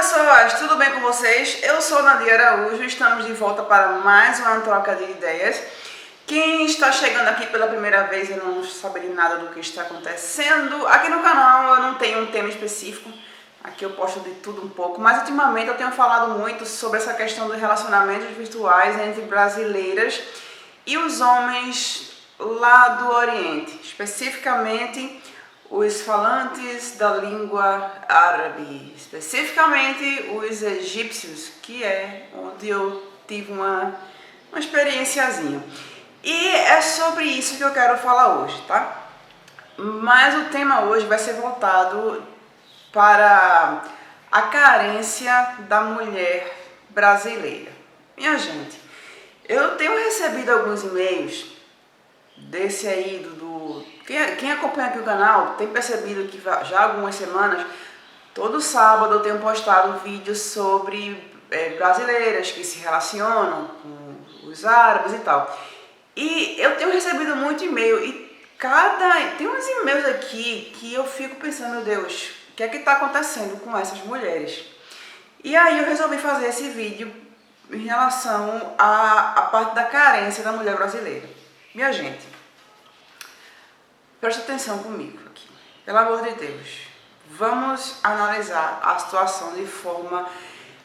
pessoas, tudo bem com vocês? Eu sou Nadia Araújo, estamos de volta para mais uma troca de ideias. Quem está chegando aqui pela primeira vez e não sabe de nada do que está acontecendo, aqui no canal eu não tenho um tema específico, aqui eu posto de tudo um pouco, mas ultimamente eu tenho falado muito sobre essa questão dos relacionamentos virtuais entre brasileiras e os homens lá do Oriente, especificamente os falantes da língua árabe, especificamente os egípcios, que é onde eu tive uma experienciazinha. E é sobre isso que eu quero falar hoje, tá? Mas o tema hoje vai ser voltado para a carência da mulher brasileira. Minha gente, eu tenho recebido alguns e-mails desse aí quem acompanha aqui o canal tem percebido que já há algumas semanas, todo sábado eu tenho postado vídeos sobre brasileiras que se relacionam com os árabes e tal. E eu tenho recebido muito e-mail e tem uns e-mails aqui que eu fico pensando, meu Deus, o que é que está acontecendo com essas mulheres? E aí eu resolvi fazer esse vídeo em relação à parte da carência da mulher brasileira. Minha gente, preste atenção comigo aqui, pelo amor de Deus. Vamos analisar a situação de forma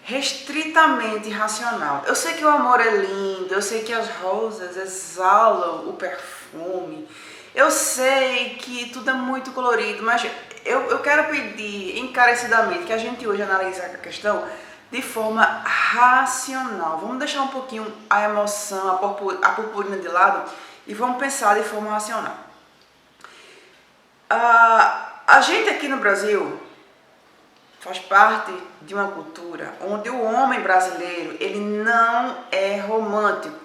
restritamente racional. Eu sei que o amor é lindo, eu sei que as rosas exalam o perfume, eu sei que tudo é muito colorido, mas eu quero pedir encarecidamente que a gente hoje analise a questão de forma racional. Vamos deixar um pouquinho a emoção, a purpurina de lado e vamos pensar de forma racional. A gente aqui no Brasil faz parte de uma cultura onde o homem brasileiro, ele não é romântico.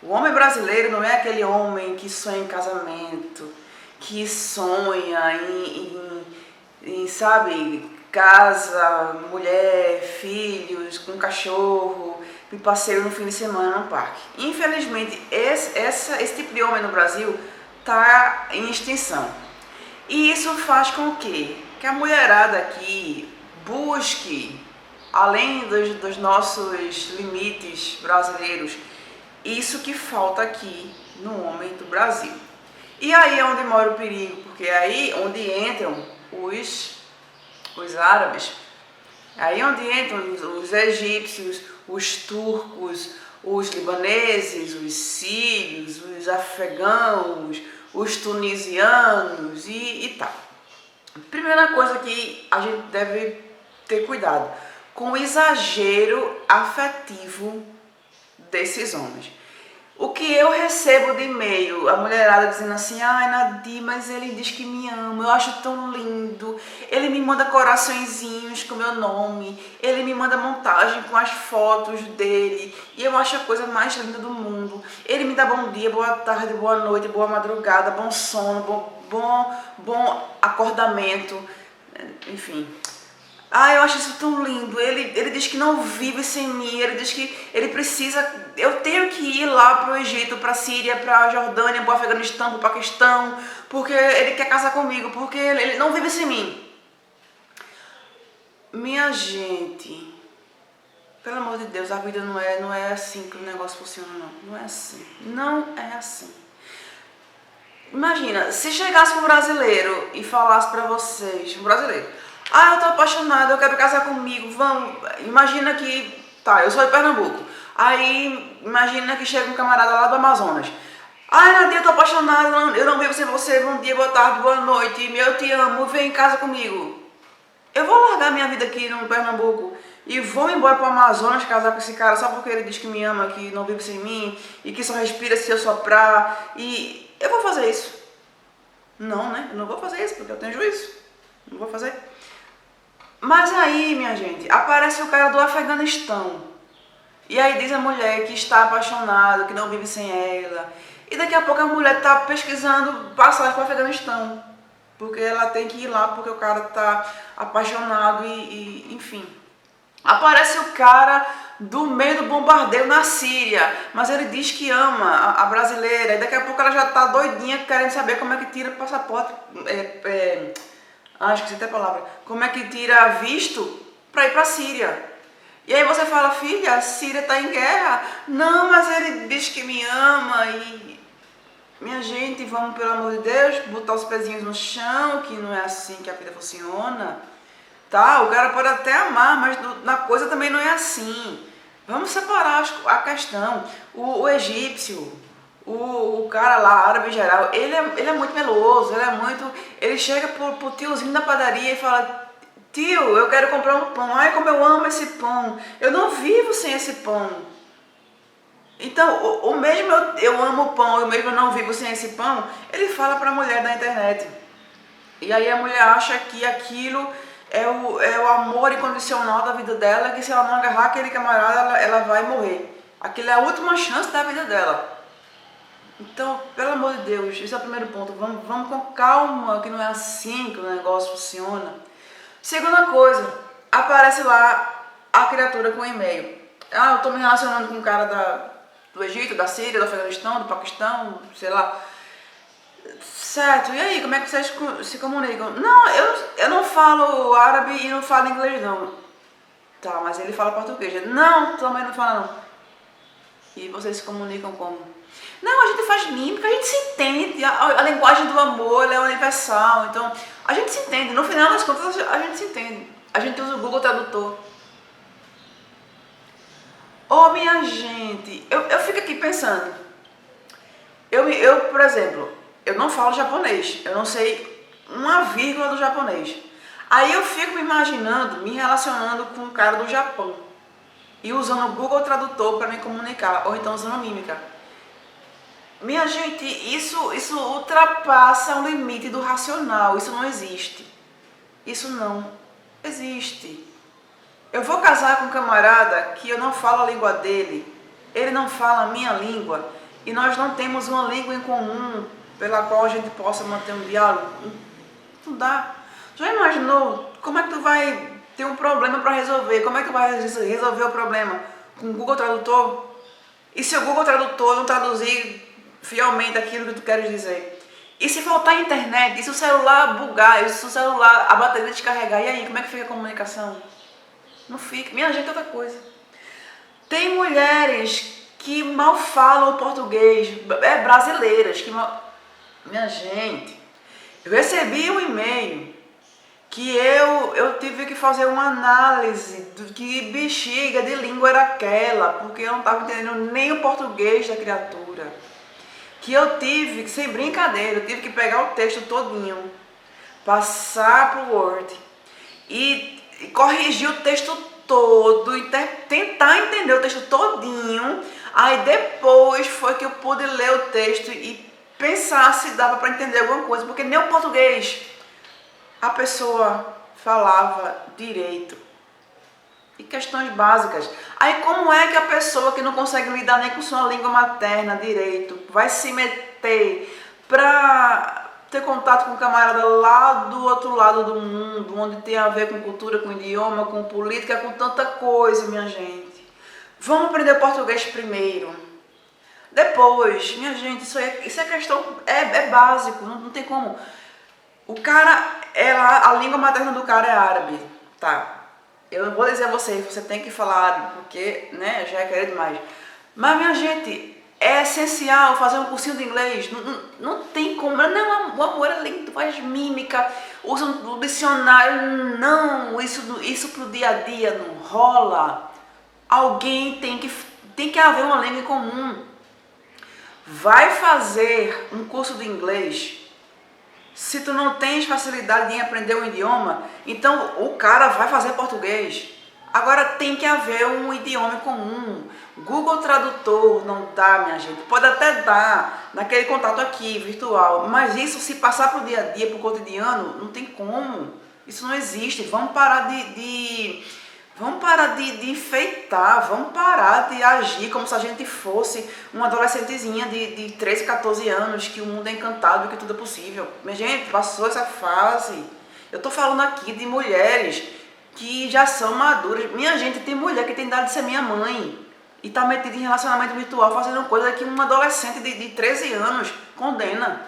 O homem brasileiro não é aquele homem que sonha em casamento, que sonha em sabe, casa, mulher, filhos, com cachorro, e passeio no fim de semana no parque. Infelizmente, esse tipo de homem no Brasil está em extinção. E isso faz com que a mulherada aqui busque, além dos nossos limites brasileiros, isso que falta aqui no homem do Brasil. E aí é onde mora o perigo, porque é aí onde entram os árabes, aí onde entram os egípcios, os turcos, os libaneses, os sírios, os afegãos, os tunisianos e tal. Primeira coisa que a gente deve ter cuidado com o exagero afetivo desses homens. O que eu recebo de e-mail, a mulherada dizendo assim, ai Nadia, mas ele diz que me ama, eu acho tão lindo, ele me manda coraçõezinhos com meu nome, ele me manda montagem com as fotos dele, e eu acho a coisa mais linda do mundo, ele me dá bom dia, boa tarde, boa noite, boa madrugada, bom sono, bom acordamento, enfim. Ah, eu acho isso tão lindo, ele diz que não vive sem mim, ele diz que ele precisa, eu tenho que ir lá pro Egito, pra Síria, pra Jordânia, pro Afeganistão, pro Paquistão, porque ele quer casar comigo, porque ele não vive sem mim. Minha gente, pelo amor de Deus, a vida não é assim que o negócio funciona, não é assim, não é assim. Imagina, se chegasse um brasileiro e falasse pra vocês, um brasileiro, ah, eu tô apaixonada, eu quero casar comigo, vamos. Imagina que, tá, eu sou de Pernambuco. Aí, imagina que chega um camarada lá do Amazonas. Ai, Nadia, eu tô apaixonada, eu não vivo sem você, bom dia, boa tarde, boa noite, eu te amo, vem em casa comigo. Eu vou largar minha vida aqui no Pernambuco e vou embora pro Amazonas casar com esse cara só porque ele diz que me ama, que não vive sem mim e que só respira se eu soprar. E eu vou fazer isso. Não, né? Eu não vou fazer isso porque eu tenho juízo. Não vou fazer. Mas aí, minha gente, aparece o cara do Afeganistão. E aí diz a mulher que está apaixonada, que não vive sem ela. E daqui a pouco a mulher está pesquisando passagem para o Afeganistão. Porque ela tem que ir lá, porque o cara está apaixonado enfim. Aparece o cara do meio do bombardeio na Síria, mas ele diz que ama a brasileira. E daqui a pouco ela já está doidinha, querendo saber como é que tira passaporte. Esqueci até a palavra. Como é que tira visto para ir para a Síria. E aí você fala, filha, a Síria está em guerra. Não, mas ele diz que me ama e... Minha gente, vamos, pelo amor de Deus, botar os pezinhos no chão, que não é assim que a vida funciona. Tá, o cara pode até amar, mas na coisa também não é assim. Vamos separar a questão. O egípcio, o cara lá, árabe em geral, ele é muito meloso, ele chega pro tiozinho da padaria e fala, tio, eu quero comprar um pão. Ai, como eu amo esse pão. Eu não vivo sem esse pão. Então, o mesmo eu amo o pão, o mesmo eu não vivo sem esse pão, ele fala para a mulher da internet. E aí a mulher acha que aquilo é o amor incondicional da vida dela, que se ela não agarrar aquele camarada, ela vai morrer. Aquilo é a última chance da vida dela. Então, pelo amor de Deus, esse é o primeiro ponto. Vamos com calma, que não é assim que o negócio funciona. Segunda coisa, aparece lá a criatura com e-mail. Ah, eu estou me relacionando com um cara do Egito, da Síria, do Afeganistão, do Paquistão, sei lá. Certo, e aí, como é que vocês se comunicam? Não, eu não falo árabe e não falo inglês não. Tá, mas ele fala português. Não, também não fala não. E vocês se comunicam como? Não, a gente faz mímica, a gente se entende. A linguagem do amor é universal, então a gente se entende. No final das contas, a gente se entende. A gente usa o Google Tradutor. Oh, minha gente, eu fico aqui pensando. Eu, por exemplo, eu não falo japonês. Eu não sei uma vírgula do japonês. Aí eu fico me imaginando, me relacionando com um cara do Japão. E usando o Google Tradutor para me comunicar. Ou então usando a mímica. Minha gente, isso ultrapassa o limite do racional. Isso não existe. Isso não existe. Eu vou casar com um camarada que eu não falo a língua dele, ele não fala a minha língua, e nós não temos uma língua em comum pela qual a gente possa manter um diálogo. Não dá. Já imaginou como é que tu vai ter um problema para resolver? Como é que tu vai resolver o problema? Com o Google Tradutor? E se o Google Tradutor não traduzir fielmente aquilo que tu queres dizer? E se faltar internet? E se o celular bugar? E se o celular, a bateria descarregar? E aí, como é que fica a comunicação? Não fica. Minha gente, é outra coisa. Tem mulheres que mal falam português, brasileiras, que mal... Minha gente, eu recebi um e-mail que eu tive que fazer uma análise do que bexiga de língua era aquela, porque eu não estava entendendo nem o português da criatura. Que eu tive, sem brincadeira, eu tive que pegar o texto todinho, passar pro Word e corrigir o texto todo e tentar entender o texto todinho. Aí depois foi que eu pude ler o texto e pensar se dava para entender alguma coisa, porque nem o português a pessoa falava direito. E questões básicas. Aí como é que a pessoa que não consegue lidar nem com sua língua materna direito vai se meter para ter contato com um camarada lá do outro lado do mundo, onde tem a ver com cultura, com idioma, com política, com tanta coisa, minha gente. Vamos aprender português primeiro. Depois, minha gente, isso é questão, é básico, não tem como. O cara, a língua materna do cara é árabe, tá? Eu vou dizer a você tem que falar árabe, porque, né, já é querer demais. Mas, minha gente, é essencial fazer um cursinho de inglês. Não tem como. Não, o amor é lindo, faz mímica, usa o dicionário. Não, isso pro dia a dia não rola. Alguém tem que haver uma língua em comum. Vai fazer um curso de inglês. Se tu não tens facilidade em aprender um idioma, então o cara vai fazer português. Agora tem que haver um idioma em comum. Google Tradutor não dá, minha gente. Pode até dar naquele contato aqui, virtual. Mas isso, se passar para o dia a dia, para o cotidiano, não tem como. Isso não existe. Vamos parar de enfeitar. Vamos parar de agir como se a gente fosse uma adolescentezinha de 13, 14 anos, que o mundo é encantado e que tudo é possível. Minha gente, passou essa fase. Eu tô falando aqui de mulheres que já são maduras. Minha gente, tem mulher que tem idade de ser minha mãe e tá metida em relacionamento virtual fazendo coisa que um adolescente de 13 anos condena.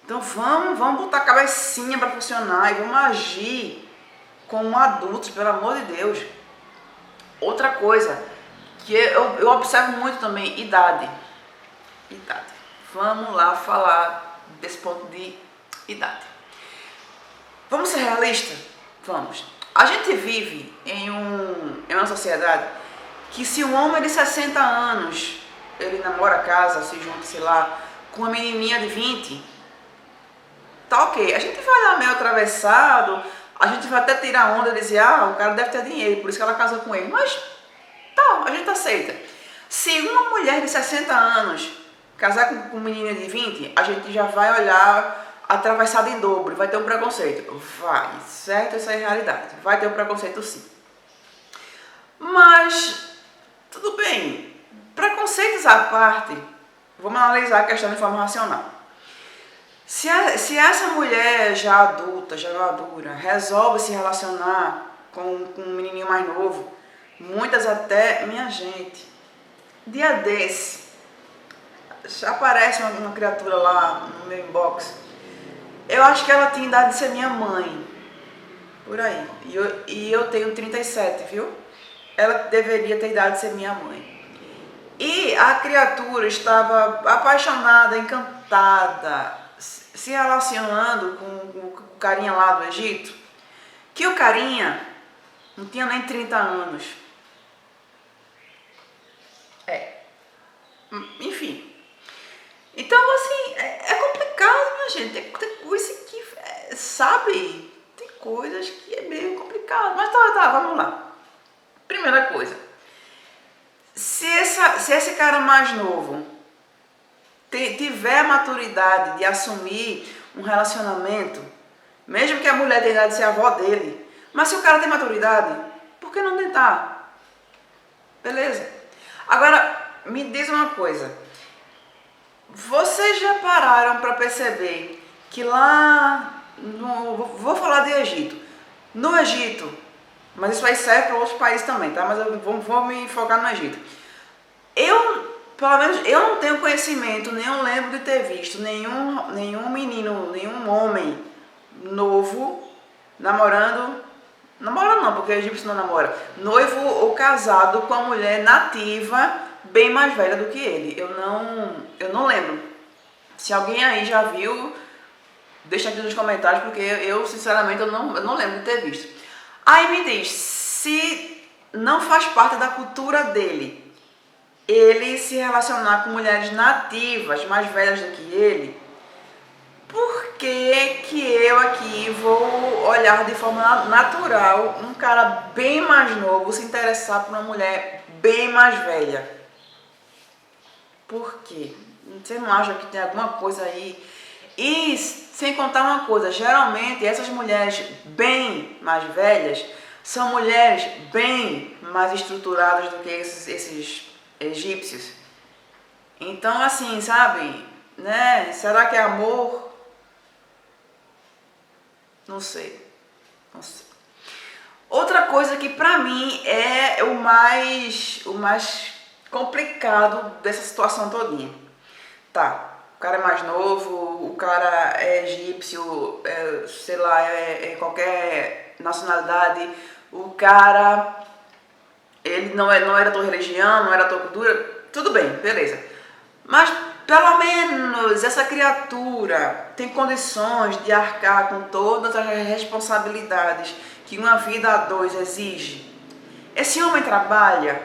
Então vamos botar a cabecinha para funcionar e vamos agir. com adultos, pelo amor de Deus. Outra coisa que eu observo muito também, idade. Vamos lá falar desse ponto de idade. Vamos ser realistas? Vamos. A gente vive em uma sociedade que se um homem de 60 anos, ele namora casa, se junta, sei lá, com uma menininha de 20, tá ok. A gente vai dar meio atravessado, a gente vai até tirar onda e dizer, o cara deve ter dinheiro, por isso que ela casou com ele. Mas, tá, a gente aceita. Se uma mulher de 60 anos casar com uma menina de 20, a gente já vai olhar atravessado em dobro, vai ter um preconceito. Vai, certo? Essa é a realidade. Vai ter um preconceito sim. Mas, tudo bem. Preconceitos à parte, vamos analisar a questão de forma racional. Se essa mulher já adulta, já madura, resolve se relacionar com um menininho mais novo, muitas até, minha gente, dia desse, aparece uma criatura lá no meu inbox, eu acho que ela tinha idade de ser minha mãe, por aí, e eu tenho 37, viu? Ela deveria ter idade de ser minha mãe. E a criatura estava apaixonada, encantada, se relacionando com o carinha lá do Egito, que o carinha não tinha nem 30 anos. Enfim. Então, assim, é complicado, minha gente. Tem coisa que, sabe? Tem coisas que é meio complicado. Mas tá, vamos lá. Primeira coisa. Se esse cara mais novo tiver a maturidade de assumir um relacionamento, mesmo que a mulher tenha idade de ser a avó dele, mas se o cara tem maturidade, por que não tentar? Beleza? Agora, me diz uma coisa. Vocês já pararam para perceber que lá, vou falar de Egito, no Egito, mas isso aí serve para outros países também, tá? Mas eu vou me focar no Egito. Pelo menos eu não tenho conhecimento, nem eu lembro de ter visto nenhum menino, nenhum homem novo namorando não, porque egípcio não namora, noivo ou casado com uma mulher nativa bem mais velha do que ele. Eu não lembro. Se alguém aí já viu, deixa aqui nos comentários, porque eu sinceramente eu não lembro de ter visto. Aí me diz, se não faz parte da cultura dele ele se relacionar com mulheres nativas mais velhas do que ele, por que eu aqui vou olhar de forma natural um cara bem mais novo se interessar por uma mulher bem mais velha? Por quê? Você não acha que tem alguma coisa aí? E sem contar uma coisa, geralmente essas mulheres bem mais velhas são mulheres bem mais estruturadas do que esses egípcios. Então, assim, sabe, né? Será que é amor? Não sei. Outra coisa que pra mim é o mais complicado dessa situação todinha. Tá, o cara é mais novo, o cara é egípcio, sei lá, é qualquer nacionalidade, o cara, ele não era da tua religião, não era da tua cultura, tudo bem, beleza. Mas pelo menos essa criatura tem condições de arcar com todas as responsabilidades que uma vida a dois exige. Esse homem trabalha,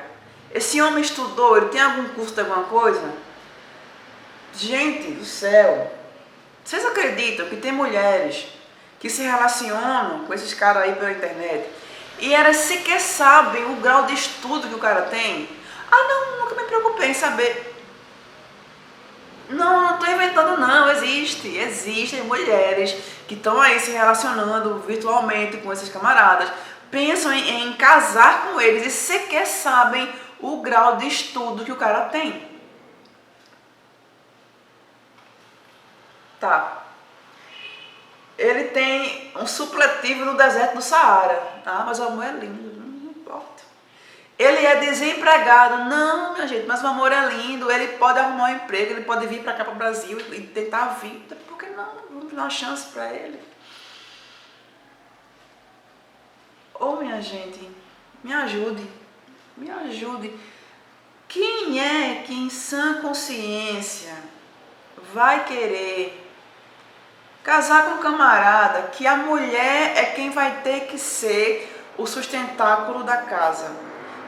esse homem estudou, ele tem algum curso de alguma coisa? Gente do céu, vocês acreditam que tem mulheres que se relacionam com esses caras aí pela internet e elas sequer sabem o grau de estudo que o cara tem? Não, nunca me preocupei em saber. Não estou inventando não, existem mulheres que estão aí se relacionando virtualmente com esses camaradas, pensam em casar com eles e sequer sabem o grau de estudo que o cara tem. Tá. Ele tem um supletivo no deserto do Saara. Mas o amor é lindo, não importa. Ele é desempregado. Não, minha gente, mas o amor é lindo. Ele pode arrumar um emprego, ele pode vir pra cá, pro Brasil e tentar a vida. Por que não? Vamos dar uma chance pra ele. Ô, minha gente, me ajude, me ajude. Quem é que em sã consciência vai querer casar com um camarada que a mulher é quem vai ter que ser o sustentáculo da casa?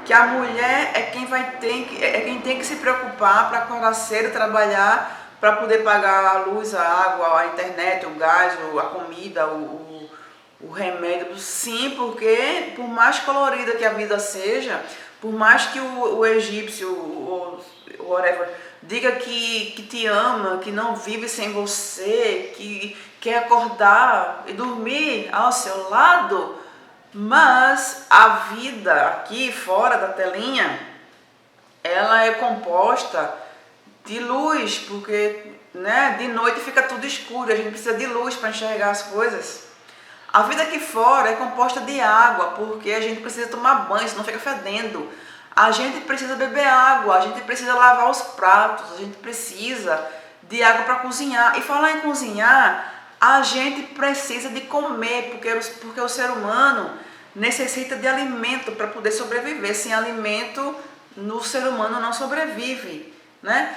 Que a mulher é quem quem tem que se preocupar para acordar cedo, trabalhar, para poder pagar a luz, a água, a internet, o gás, a comida, o remédio. Sim, porque por mais colorida que a vida seja, por mais que o egípcio, o whatever, diga que te ama, que não vive sem você, que quer acordar e dormir ao seu lado, mas a vida aqui fora da telinha, ela é composta de luz, porque né, de noite fica tudo escuro, a gente precisa de luz para enxergar as coisas. A vida aqui fora é composta de água, porque a gente precisa tomar banho, senão fica fedendo. A gente precisa beber água, a gente precisa lavar os pratos, a gente precisa de água para cozinhar. E falar em cozinhar, a gente precisa de comer, porque o ser humano necessita de alimento para poder sobreviver. Sem alimento, o ser humano não sobrevive, né?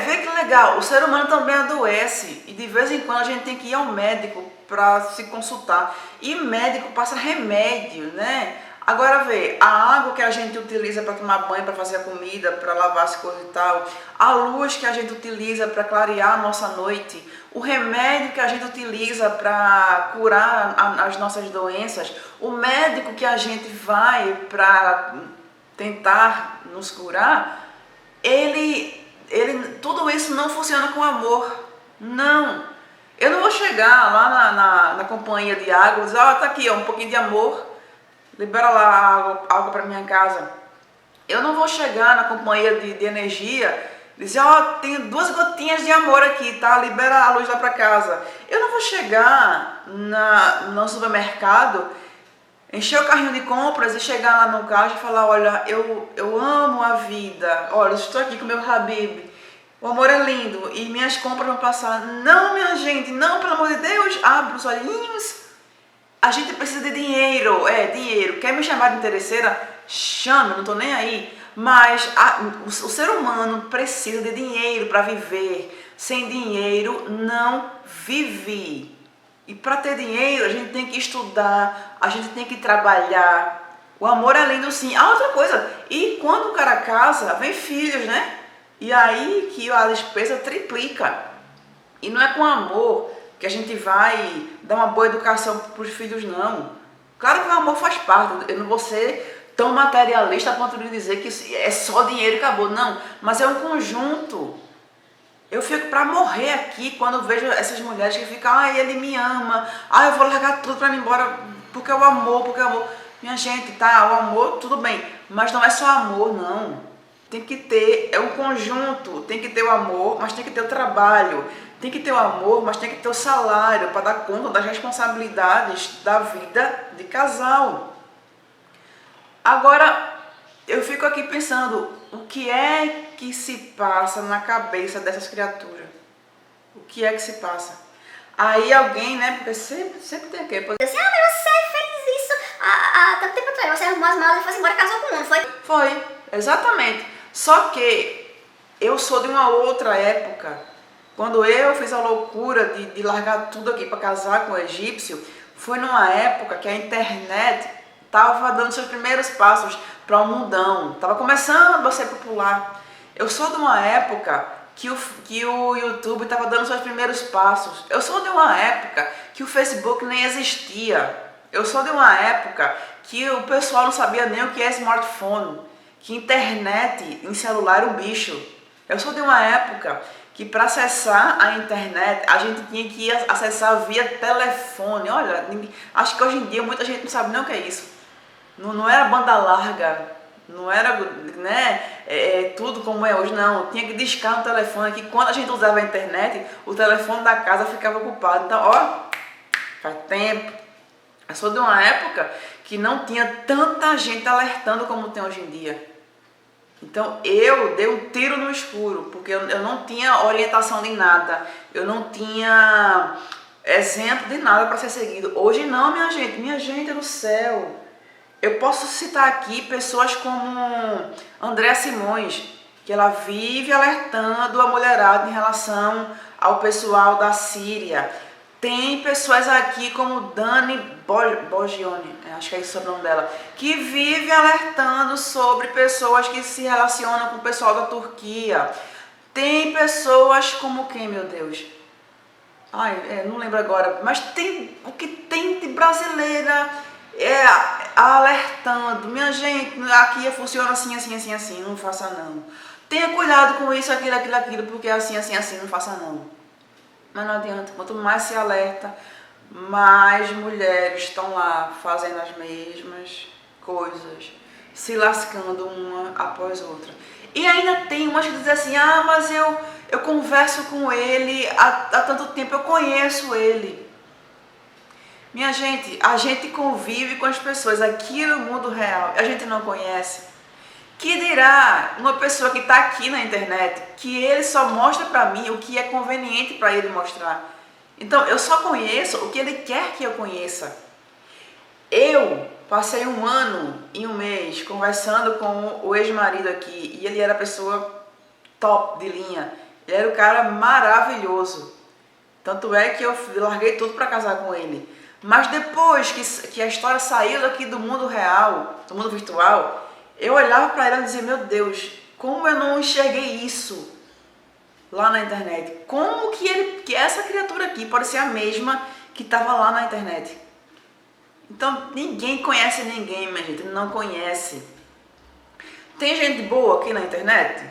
Vê que legal, o ser humano também adoece e de vez em quando a gente tem que ir ao médico para se consultar. E médico passa remédio, né? Agora vê, a água que a gente utiliza para tomar banho, para fazer a comida, para lavar as coisas e tal, a luz que a gente utiliza para clarear a nossa noite, o remédio que a gente utiliza para curar as nossas doenças, o médico que a gente vai para tentar nos curar, tudo isso não funciona com amor. Não. Eu não vou chegar lá na companhia de água e dizer, tá aqui, ó, um pouquinho de amor, libera lá água para minha casa. Eu não vou chegar na companhia de energia e dizer, tem 2 gotinhas de amor aqui, tá? Libera a luz lá para casa. Eu não vou chegar no supermercado, encher o carrinho de compras e chegar lá no caixa e falar, olha, eu amo a vida, olha, eu estou aqui com o meu Habib, o amor é lindo e minhas compras vão passar. Não, minha gente, não, pelo amor de Deus, abre os olhinhos. A gente precisa de dinheiro, dinheiro. Quer me chamar de interesseira? Chame, não estou nem aí. Mas o ser humano precisa de dinheiro para viver. Sem dinheiro não vive. E para ter dinheiro a gente tem que estudar, a gente tem que trabalhar. O amor é lindo sim. Outra coisa, e quando o cara casa, vem filhos, né? E aí que a despesa triplica. E não é com amor que a gente vai dar uma boa educação para os filhos, não. Claro que o amor faz parte, eu não vou ser tão materialista a ponto de dizer que é só dinheiro e acabou, não. Mas é um conjunto. Eu fico para morrer aqui quando vejo essas mulheres que ficam, ele me ama, eu vou largar tudo para ir embora, porque é o amor, porque é o amor. Minha gente, tá, o amor, tudo bem, mas não é só amor, não. Tem que ter, é um conjunto, tem que ter o amor, mas tem que ter o trabalho. Tem que ter o amor, mas tem que ter o salário para dar conta das responsabilidades da vida de casal. Agora, eu fico aqui pensando, o que é que se passa na cabeça dessas criaturas? O que é que se passa? Aí alguém, né, porque sempre tem aquele... Assim, mas você fez isso há tanto tempo atrás, você arrumou as malas e foi embora, casou com um, não foi? Foi, exatamente. Só que eu sou de uma outra época. Quando eu fiz a loucura de largar tudo aqui para casar com o egípcio, foi numa época que a internet estava dando seus primeiros passos para o mundão, estava começando a ser popular. Eu sou de uma época que o YouTube estava dando seus primeiros passos. Eu sou de uma época que o Facebook nem existia. Eu sou de uma época que o pessoal não sabia nem o que é smartphone, que internet em celular era um bicho. Eu sou de uma época que para acessar a internet a gente tinha que acessar via telefone. Olha, acho que hoje em dia muita gente não sabe nem o que é isso. Não era banda larga, não era, né, tudo como é hoje, não. Tinha que discar no telefone, que quando a gente usava a internet, o telefone da casa ficava ocupado. Então, faz tempo. Eu sou de uma época que não tinha tanta gente alertando como tem hoje em dia. Então eu dei um tiro no escuro, porque eu não tinha orientação de nada, eu não tinha exemplo de nada para ser seguido. Hoje não, minha gente do céu. Eu posso citar aqui pessoas como Andréa Simões, que ela vive alertando a mulherada em relação ao pessoal da Síria. Tem pessoas aqui como Dani Bogione, acho que é esse o nome dela, que vive alertando sobre pessoas que se relacionam com o pessoal da Turquia. Tem pessoas como quem, meu Deus? Não lembro agora, mas tem o que tem de brasileira alertando. Minha gente, aqui funciona assim, não faça não. Tenha cuidado com isso, aquilo, porque é assim, não faça não. Mas não adianta, quanto mais se alerta, mais mulheres estão lá fazendo as mesmas coisas, se lascando uma após outra. E ainda tem umas que dizem assim, mas eu converso com ele há tanto tempo, eu conheço ele. Minha gente, a gente convive com as pessoas aqui no mundo real, a gente não conhece. Que dirá uma pessoa que está aqui na internet, que ele só mostra para mim o que é conveniente para ele mostrar. Então, eu só conheço o que ele quer que eu conheça. Eu passei 1 ano e 1 mês conversando com o ex-marido aqui, e ele era a pessoa top de linha. Ele era o cara maravilhoso. Tanto é que eu larguei tudo para casar com ele. Mas depois que a história saiu daqui do mundo real, do mundo virtual, eu olhava para ele e dizia, meu Deus, como eu não enxerguei isso lá na internet? Como que essa criatura aqui pode ser a mesma que estava lá na internet? Então, ninguém conhece ninguém, minha gente, não conhece. Tem gente boa aqui na internet?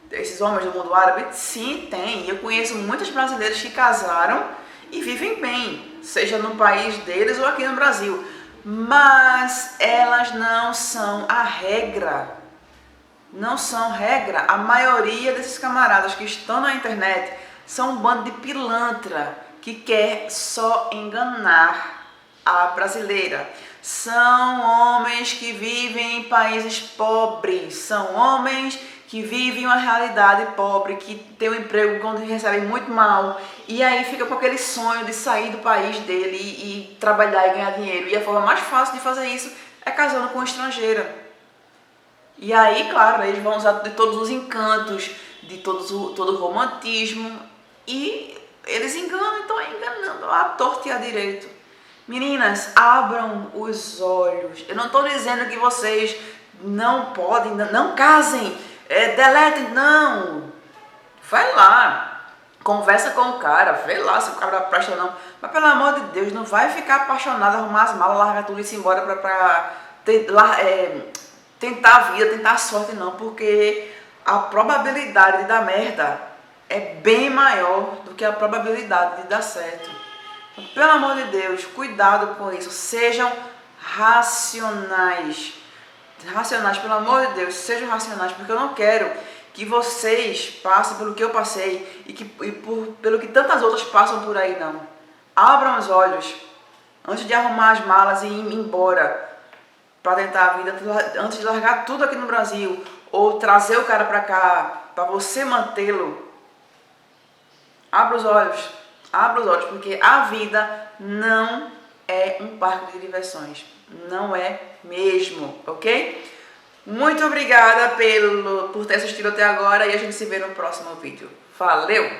Esses homens do mundo árabe? Sim, tem. Eu conheço muitos brasileiros que casaram e vivem bem, seja no país deles ou aqui no Brasil. Mas elas não são a regra. Não são regra. A maioria desses camaradas que estão na internet são um bando de pilantra que quer só enganar a brasileira. São homens que vivem em países pobres. São homens que vivem uma realidade pobre, que tem um emprego onde recebem muito mal, e aí fica com aquele sonho de sair do país dele e trabalhar e ganhar dinheiro. E a forma mais fácil de fazer isso é casando com uma estrangeira. E aí, claro, eles vão usar de todos os encantos, de todo o romantismo, e eles enganam, então é enganando à torta e à direito. Meninas, abram os olhos. Eu não estou dizendo que vocês não podem, não casem, deletem, não. Vai lá, conversa com o cara, vê lá se o cara presta ou não. Mas pelo amor de Deus, não vai ficar apaixonado, arrumar as malas, largar tudo e ir embora pra tentar a vida, tentar a sorte, não. Porque a probabilidade de dar merda é bem maior do que a probabilidade de dar certo. Então, pelo amor de Deus, cuidado com isso. Sejam racionais. Racionais, pelo amor de Deus, sejam racionais, porque eu não quero que vocês passem pelo que eu passei pelo que tantas outras passam por aí, não. Abram os olhos antes de arrumar as malas e ir embora para tentar a vida, antes de largar tudo aqui no Brasil ou trazer o cara para cá para você mantê-lo. Abra os olhos, porque a vida não é um parque de diversões. Não é mesmo, ok? Muito obrigada por ter assistido até agora e a gente se vê no próximo vídeo. Valeu!